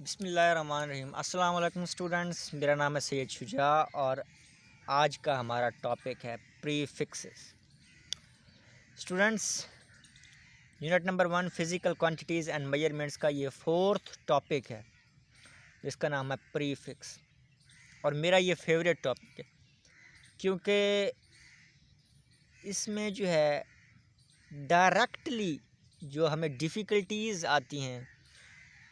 बिस्मिल्लाहिर्रहमानिर्रहीम। अस्सलाम वालेकुम स्टूडेंट्स, मेरा नाम है सैयद शुजा और आज का हमारा टॉपिक है prefixes. Students, unit number 1 physical quantities and measurements का ये 4th टॉपिक है जिसका नाम है प्रीफिक्स। और मेरा ये फेवरेट टॉपिक है क्योंकि इसमें जो है डायरेक्टली जो हमें डिफ़िकल्टीज़ आती हैं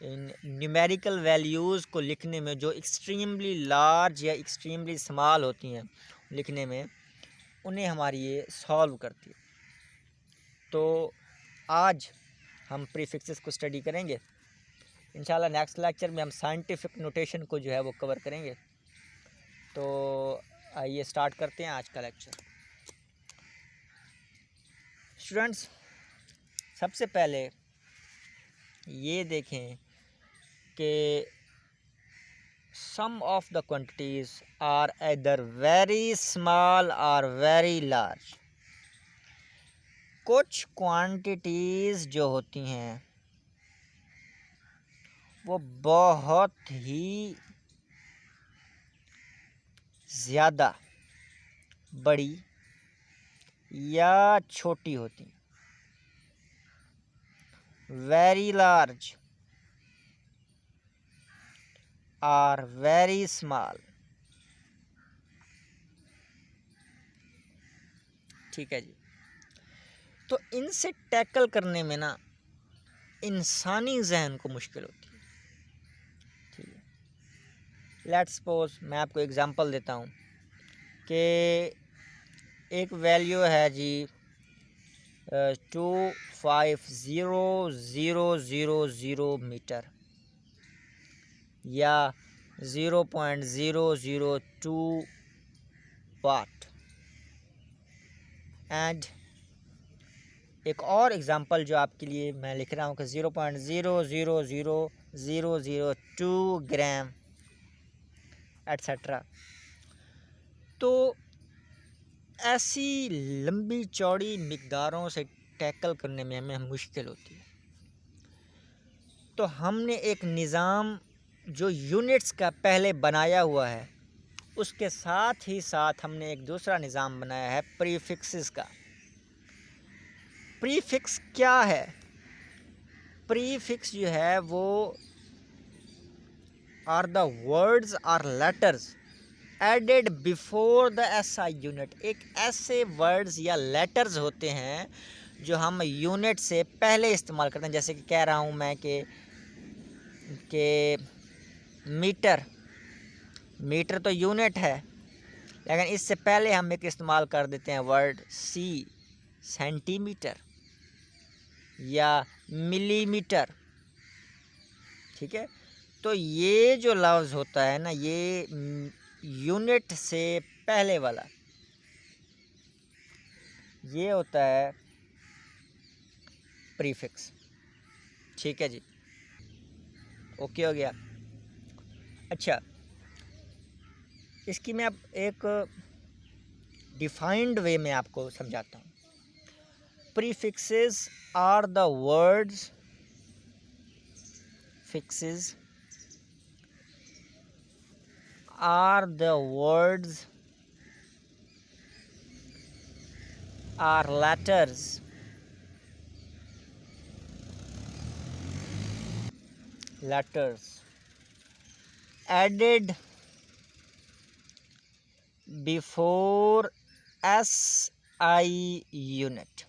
इन न्यूमेरिकल वैल्यूज़ को लिखने में, जो एक्सट्रीमली लार्ज या एक्सट्रीमली स्मॉल होती हैं लिखने में, उन्हें हमारी ये सॉल्व करती है। तो आज हम प्रीफिक्सेस को स्टडी करेंगे। इंशाल्लाह नेक्स्ट लेक्चर में हम साइंटिफिक नोटेशन को जो है वो कवर करेंगे। तो आइए स्टार्ट करते हैं आज का लेक्चर। स्टूडेंट्स, सबसे पहले ये देखें कि some of the quantities are either very small or very large। कुछ क्वांटिटीज़ जो होती हैं वो बहुत ही ज़्यादा बड़ी या छोटी होती हैं। वेरी लार्ज और वेरी स्मॉल। ठीक है जी। तो इनसे टैकल करने में ना इंसानी जहन को मुश्किल होती है। ठीक है, लेट्स सपोज मैं आपको एग्जांपल देता हूँ कि एक वैल्यू है जी 250,000 मीटर या 0.002 वाट। एंड एक और एग्जांपल जो आपके लिए मैं लिख रहा हूँ कि 0.000002 ग्राम एट्सेट्रा। तो ऐसी लंबी चौड़ी मिकदारों से टैकल करने में हमें मुश्किल होती है। तो हमने एक निज़ाम जो यूनिट्स का पहले बनाया हुआ है, उसके साथ ही साथ हमने एक दूसरा निज़ाम बनाया है प्रीफिक्सेस का। प्रीफिक्स क्या है? प्रीफिक्स जो है वो आर द वर्ड्स और letters added before the SI unit. एक ऐसे वर्ड्स या लेटर्स होते हैं जो हम यूनिट से पहले इस्तेमाल करते हैं। जैसे कि कह रहा हूँ मैं कि मीटर तो यूनिट है, लेकिन इससे पहले हम एक इस्तेमाल कर देते हैं वर्ड सेंटीमीटर या मिलीमीटर। ठीक है, तो ये जो लफ्ज़ होता है ना, ये यूनिट से पहले वाला, ये होता है प्रीफिक्स। ठीक है जी, ओके हो गया। अच्छा, इसकी मैं अब एक डिफाइंड वे में आपको समझाता हूँ। Prefixes are the words, fixes are the words or letters added before SI unit।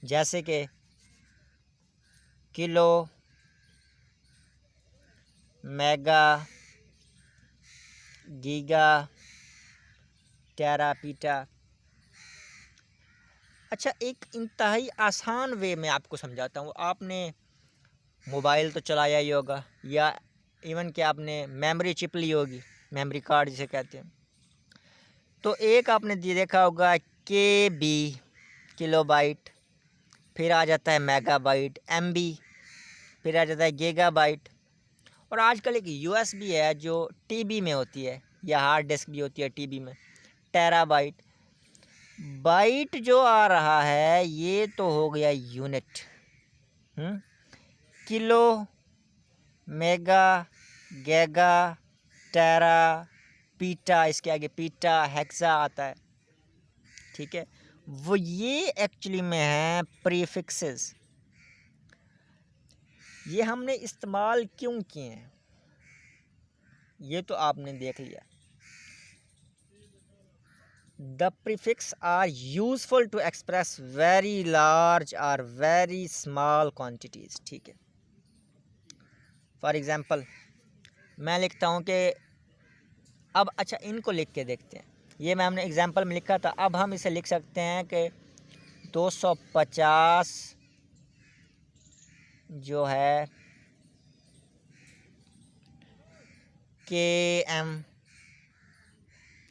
जैसे कि किलो, मेगा, गीगा, टेरापीटा। अच्छा, एक इंतहाई आसान वे में आपको समझाता हूँ। आपने मोबाइल तो चलाया ही होगा, या इवन कि आपने मेमोरी चिप ली होगी, मेमोरी कार्ड जिसे कहते हैं। तो एक आपने देखा होगा KB, किलोबाइट, फिर आ जाता है मेगाबाइट, MB, फिर आ जाता है गीगाबाइट, और आजकल एक USB है जो TB में होती है, या हार्ड डिस्क भी होती है TB में, टेराबाइट। बाइट जो आ रहा है ये तो हो गया यूनिट। किलो, मेगा, गीगा, टेरा, पीटा, इसके आगे पीटा, हेक्सा आता है, ठीक है। वो ये एक्चुअली में है प्रीफिक्सेस। ये हमने इस्तेमाल क्यों किए हैं ये तो आपने देख लिया। The prefix are useful to express very large और वेरी स्मॉल क्वांटिटीज़, ठीक है। फॉर एग्ज़ाम्पल मैं लिखता हूँ कि अब अच्छा इनको लिख के देखते हैं। ये मैं हमने एग्ज़ाम्पल में लिखा था, अब हम इसे लिख सकते हैं कि 250 जो है km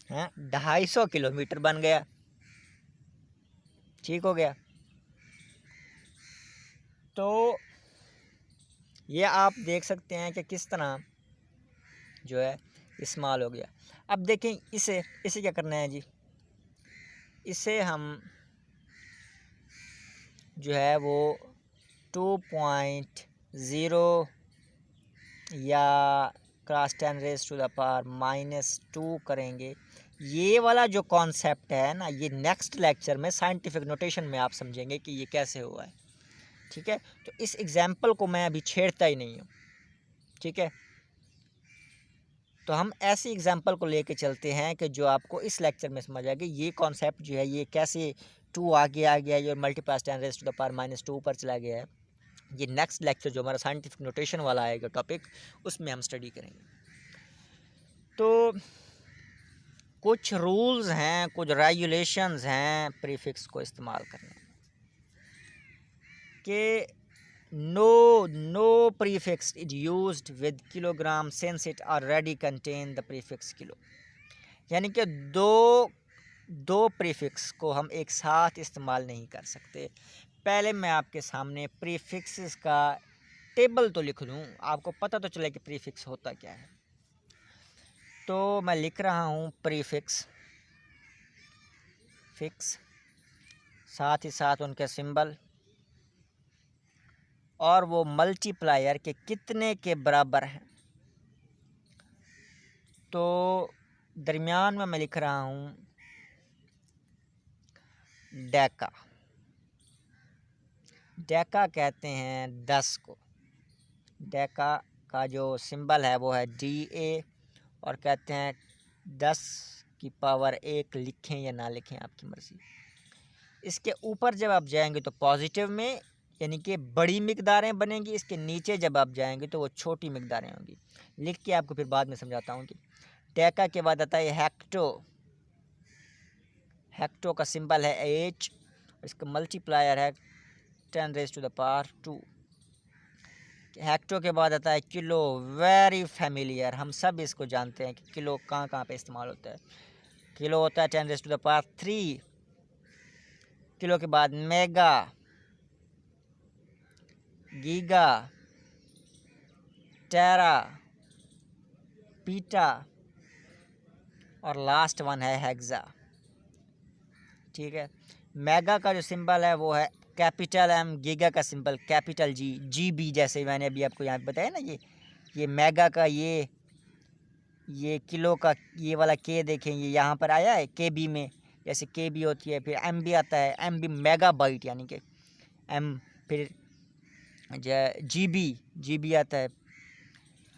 है, 250 किलोमीटर बन गया, ठीक हो गया। तो ये आप देख सकते हैं कि किस तरह जो है इस्तेमाल हो गया। अब देखें इसे क्या करना है जी, इसे हम जो है वो 2.0 या क्रॉस 10⁻⁻² करेंगे। ये वाला जो कॉन्सेप्ट है ना, ये नेक्स्ट लेक्चर में साइंटिफिक नोटेशन में आप समझेंगे कि ये कैसे हुआ है, ठीक है। तो इस एग्जाम्पल को मैं अभी छेड़ता ही नहीं हूँ, ठीक है। तो हम ऐसी एग्जाम्पल को लेके चलते हैं कि जो आपको इस लेक्चर में समझ आएगी ये कॉन्सेप्ट जो है ये कैसे 2 आगे आ गया, ये मल्टीप्लस 10⁻⁻² पर चला गया है। ये नेक्स्ट लेक्चर जो हमारा साइंटिफिक नोटेशन वाला आएगा टॉपिक, उसमें हम स्टडी करेंगे। तो कुछ रूल्स हैं, कुछ रेगुलेशंस हैं प्रीफिक्स को इस्तेमाल करने के। No prefix is used with kilogram since it already contain the prefix kilo. यानी कि दो प्रीफिक्स को हम एक साथ इस्तेमाल नहीं कर सकते। पहले मैं आपके सामने प्रीफिक्सेस का टेबल तो लिख दूँ, आपको पता तो चले कि प्रीफिक्स होता क्या है। तो मैं लिख रहा हूँ प्रीफिक्स, साथ ही साथ उनके सिंबल और वो मल्टीप्लायर के कितने के बराबर हैं। तो दरमियान में मैं लिख रहा हूँ डेका कहते हैं 10 को। डेका का जो सिंबल है वो है DA और कहते हैं 10⁻1 लिखें या ना लिखें आपकी मर्ज़ी। इसके ऊपर जब आप जाएंगे तो पॉजिटिव में यानी कि बड़ी मिकदारें बनेंगी, इसके नीचे जब आप जाएंगे तो वो छोटी मिकदारें होंगी। लिख के आपको फिर बाद में समझाता हूँ कि डेका के बाद आता है हेक्टो का सिंबल है H, इसका मल्टीप्लायर है 10⁻²। हेक्टो के बाद आता है किलो, वेरी फेमिलियर, हम सब इसको जानते हैं कि किलो कहाँ कहाँ पे इस्तेमाल होता है। किलो होता है 10⁻3। किलो के बाद मेगा, गीगा, टेरा, पीटा और लास्ट वन है हेक्सा, ठीक है। मेगा का जो सिंबल है वो है कैपिटल M, गीगा का सिंबल कैपिटल GB, जैसे मैंने अभी आपको यहाँ पे बताया ना, ये मेगा का ये किलो का ये वाला K देखें, ये यहाँ पर आया है KB में, जैसे KB होती है। फिर MB आता है, MB मेगा बाइट यानी कि M। फिर GB आता है।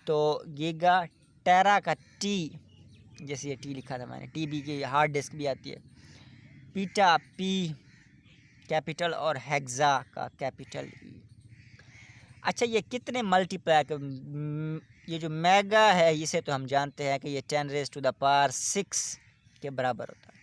तो गीगा, टेरा का T, जैसे ये T लिखा था मैंने, TB की हार्ड डिस्क भी आती है। पीटा P कैपिटल और हेक्सा का कैपिटल E। अच्छा ये कितने मल्टीप्लाई, ये जो मेगा है इसे तो हम जानते हैं कि ये 10⁻6 के बराबर होता है।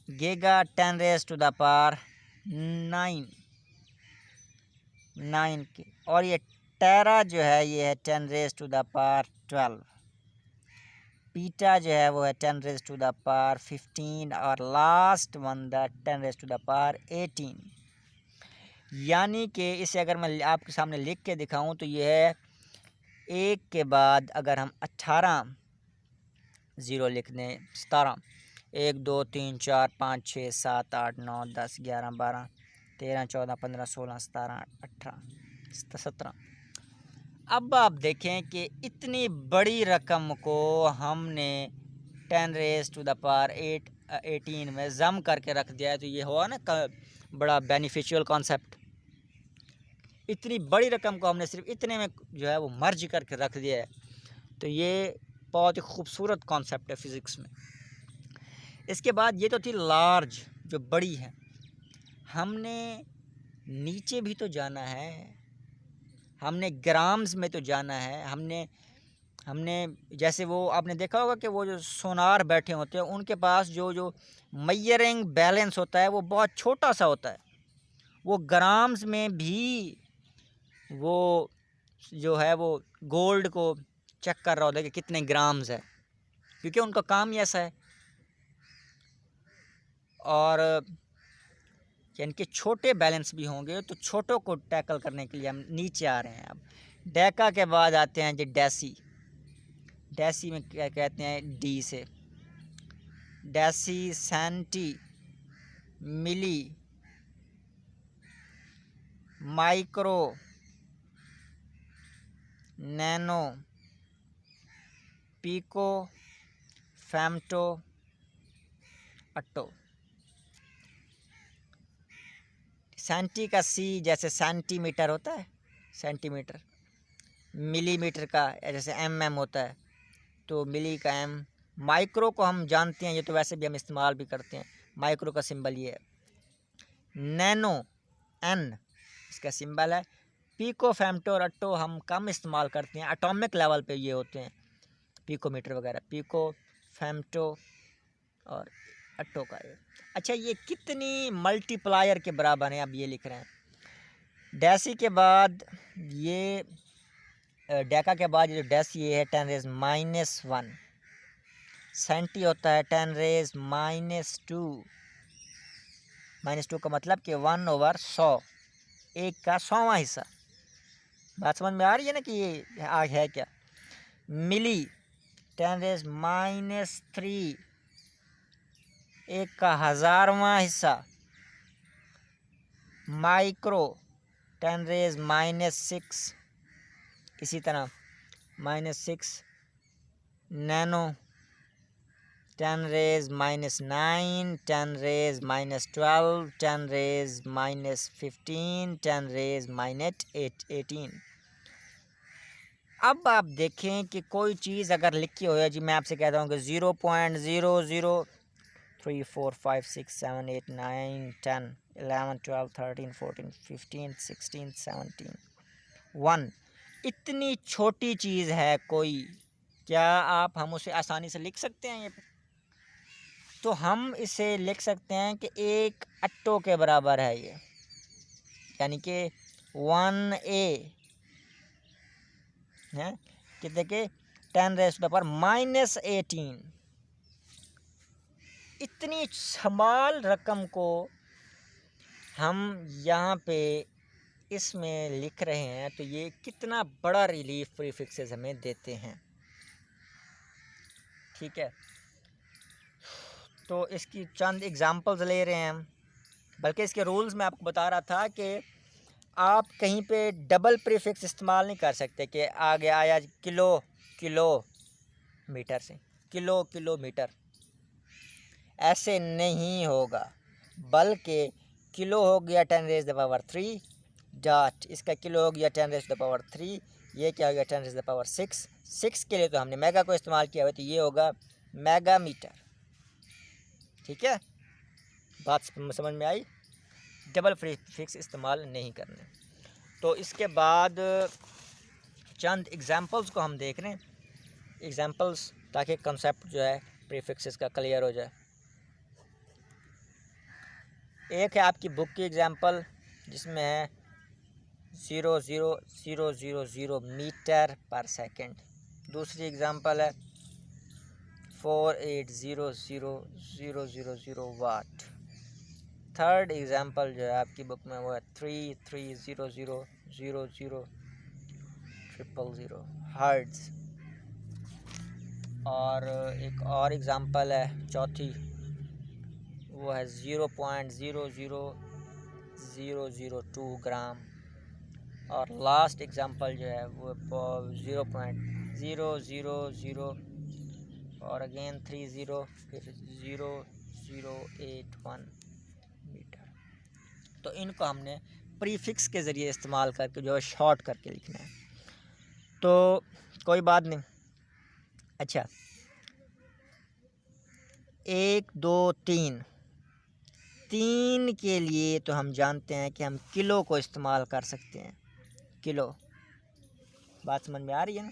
गीगा 10⁻9 के, और ये टेरा जो है ये है 10⁻12। पीटा जो है वो है 10⁻15 और लास्ट वन द 10⁻18। यानी कि इसे अगर मैं आपके सामने लिख के दिखाऊं तो ये है एक के बाद अगर हम 18 ज़ीरो लिख दें, 17, 1 2 3 4 5 6 7 8 9 10 11 12 13 14 15 16 17 18, 17। अब आप देखें कि इतनी बड़ी रकम को हमने 10 रेज़ टू द पावर 18 में जम करके रख दिया है, तो ये हुआ ना बड़ा बेनिफिशियल कॉन्सेप्ट। इतनी बड़ी रकम को हमने सिर्फ इतने में जो है वो मर्ज करके रख दिया है, तो ये बहुत ही खूबसूरत कॉन्सेप्ट है फ़िज़िक्स में। इसके बाद ये तो थी लार्ज, जो बड़ी है। हमने नीचे भी तो जाना है, हमने ग्राम्स में तो जाना है। हमने जैसे वो आपने देखा होगा कि वो जो सोनार बैठे होते हैं उनके पास जो मेजरिंग बैलेंस होता है वो बहुत छोटा सा होता है। वो ग्राम्स में भी वो जो है वो गोल्ड को चेक कर रहा होता है कि कितने ग्राम्स है, क्योंकि उनका काम ही ऐसा है। और इनके छोटे बैलेंस भी होंगे, तो छोटों को टैकल करने के लिए हम नीचे आ रहे हैं। अब डेका के बाद आते हैं जी डेसी। डेसी में क्या कहते हैं, डी से deci, centi, milli, micro, nano, pico, femto, atto. Centi का सी जैसे सेंटीमीटर होता है, सेंटीमीटर। मिलीमीटर का जैसे एम होता है, तो मिली का एम। माइक्रो को हम जानते हैं, ये तो वैसे भी हम इस्तेमाल भी करते हैं। माइक्रो का सिंबल ये है। नैनो, एन इसका सिंबल है। पिको, फेम्टो और अट्टो हम कम इस्तेमाल करते हैं, एटॉमिक लेवल पे ये होते हैं, पिकोमीटर वगैरह। पिको, फेम्टो और अट्टो का ये। अच्छा, ये कितनी मल्टीप्लायर के बराबर हैं, अब ये लिख रहे हैं। डेसी के बाद ये डेका के बाद जो डेसी ये है 10 रेज़ -1। सेंटी होता है 10 रेज़ -2। -2 का मतलब कि 1/100, एक का 100वां हिस्सा। बात समझ में आ रही है ना कि ये आग है क्या। मिली 10 रेज़ -3, एक का 1000वां हिस्सा। माइक्रो 10 रेज़ -6, इसी तरह -6। Nano 10 raise -9, 10 raise -12, 10 raise -15, 10 raise -18। अब आप देखें कि कोई चीज़ अगर लिखी हो है जी, मैं आपसे कहता हूँ कि 0.003 4 5 6 7 8 9 10 11 12 13 14 15 16 17 1, इतनी छोटी चीज़ है कोई, क्या हम उसे आसानी से लिख सकते हैं? ये तो हम इसे लिख सकते हैं कि एक अट्टो के बराबर है ये, यानी कि 1A है कितने के 10 रेज़ टू द पावर -18। इतनी स्मॉल रकम को हम यहाँ पे इसमें लिख रहे हैं, तो ये कितना बड़ा रिलीफ प्रीफिक्सेस हमें देते हैं। ठीक है, तो इसकी चंद एग्जांपल्स ले रहे हैं हम। बल्कि इसके रूल्स में आपको बता रहा था कि आप कहीं पे डबल प्रीफिक्स इस्तेमाल नहीं कर सकते कि आगे आया किलो किलोमीटर से किलोमीटर, ऐसे नहीं होगा। बल्कि किलो हो गया 10 रेज़ द पावर 3 डॉट, इसका किलो हो गया 10 रेज़ द पावर 3, ये क्या हो गया 10 रेज़ द पावर 6 के लिए तो हमने मेगा को इस्तेमाल किया हुआ, तो ये होगा मेगामीटर। ठीक है, बात समझ में आई। डबल प्रीफिक्स इस्तेमाल नहीं करने। तो इसके बाद चंद एग्जांपल्स को हम देख रहे हैं, एग्जांपल्स, ताकि कंसेप्ट जो है प्रीफिक्सेस का क्लियर हो जाए। एक है आपकी बुक की एग्जांपल जिसमें है 0.0000 मीटर पर सेकंड। दूसरी एग्जांपल है 4800000 वाट। थर्ड एग्जांपल जो है आपकी बुक में वो है 33000000 हर्ट्ज़। और एक और एग्जांपल है चौथी, वो है 0.00002 ग्राम और लास्ट एग्जांपल जो है वो 0.000 और अगेन 30 फिर 0081 मीटर। तो इनको हमने प्रीफिक्स के ज़रिए इस्तेमाल करके जो है शॉर्ट करके लिखना है, तो कोई बात नहीं। अच्छा, 1 2 3 3 के लिए तो हम जानते हैं कि हम किलो को इस्तेमाल कर सकते हैं, किलो। बात समझ में आ रही है ना?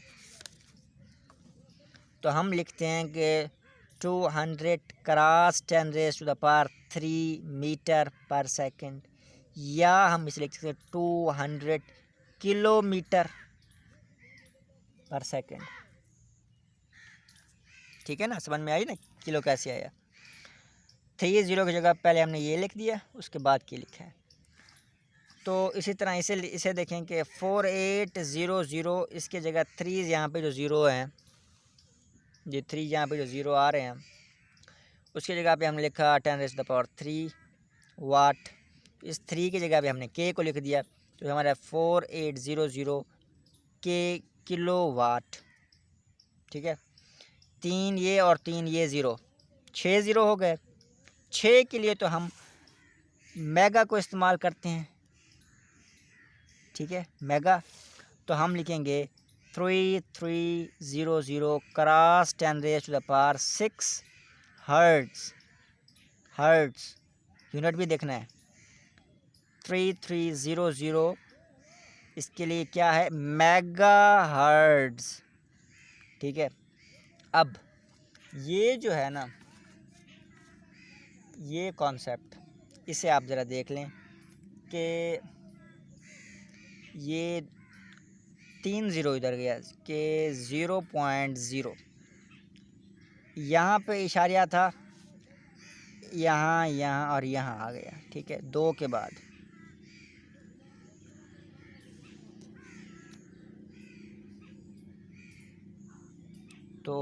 तो हम लिखते हैं कि 200 क्रॉस 10⁻³ मीटर पर सेकंड, या हम इसे लिख सकते हैं 200 किलोमीटर पर सेकंड। ठीक है ना, समझ में आई ना किलो कैसे आया? 30 की जगह पहले हमने ये लिख दिया, उसके बाद क्या लिखा है। तो इसी तरह इसे देखें कि 4800, इसके जगह 3 यहाँ पे जो ज़ीरो हैं, ये 3 यहाँ पे जो ज़ीरो आ रहे हैं, उसकी जगह पे हमने लिखा 10⁻³ वाट। इस 3 की जगह पे हमने के को लिख दिया, तो हमारा 4800 के किलो वाट। ठीक है, 3 ये और 3 ये ज़ीरो, 6 ज़ीरो हो गए। 6 के लिए तो हम मेगा को इस्तेमाल करते हैं। ठीक है, मेगा, तो हम लिखेंगे 3300 क्रॉस 10⁻6 हर्ट्ज़। हर्ट्ज़ यूनिट भी देखना है। 3300 इसके लिए क्या है? Mega hertz. ठीक है, अब ये जो है ना, ये कॉन्सेप्ट, इसे आप ज़रा देख लें कि ये 3 ज़ीरो इधर गया कि 0.0 यहाँ पे इशारिया था, यहाँ यहाँ और यहाँ आ गया। ठीक है, 2 के बाद तो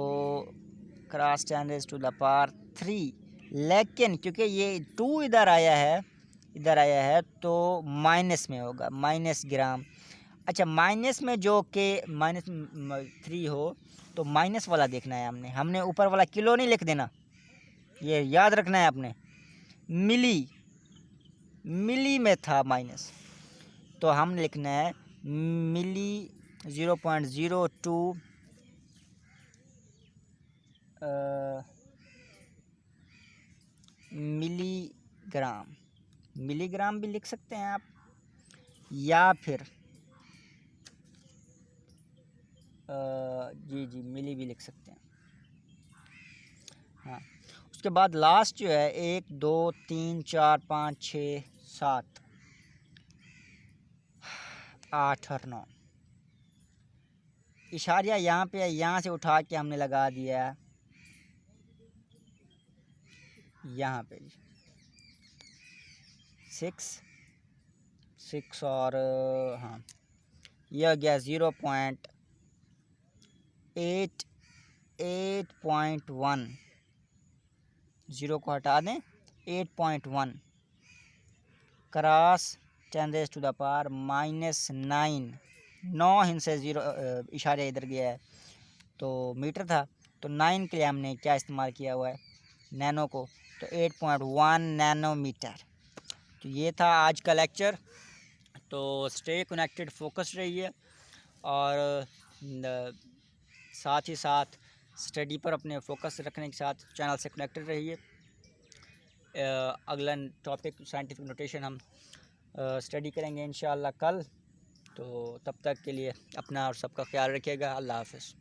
क्रॉस 10⁻3, लेकिन क्योंकि ये 2 इधर आया है तो माइनस में होगा, माइनस ग्राम। अच्छा, माइनस में जो के -3 हो तो माइनस वाला देखना है हमने ऊपर वाला किलो नहीं लिख देना, ये याद रखना है आपने। मिली में था माइनस, तो हमने लिखना है मिली 0.02 मिलीग्राम भी लिख सकते हैं आप, या फिर जी मिली भी लिख सकते हैं। हाँ, उसके बाद लास्ट जो है 1 2 3 4 5 6 7 8 और 9 इशारिया यहाँ पे, यहाँ से उठा के हमने लगा दिया है यहाँ पे 6 और हाँ, यह गया 0.8.1, 0 को हटा दें, 8.1 क्रॉस 10⁻⁻9, 9 हिंसे 0 इशारे इधर गया है तो मीटर था, तो 9 के लिए हमने क्या इस्तेमाल किया हुआ है? नैनो को, तो 8.1 नैनोमीटर। तो ये था आज का लेक्चर। तो स्टे कनेक्टेड, फोकस्ड रहिए, और साथ ही साथ स्टडी पर अपने फोकस रखने के साथ चैनल से कनेक्टेड रहिए। अगला टॉपिक साइंटिफिक नोटेशन हम स्टडी करेंगे इंशाअल्लाह कल। तो तब तक के लिए अपना और सबका ख्याल रखिएगा। अल्लाह हाफ़िज़।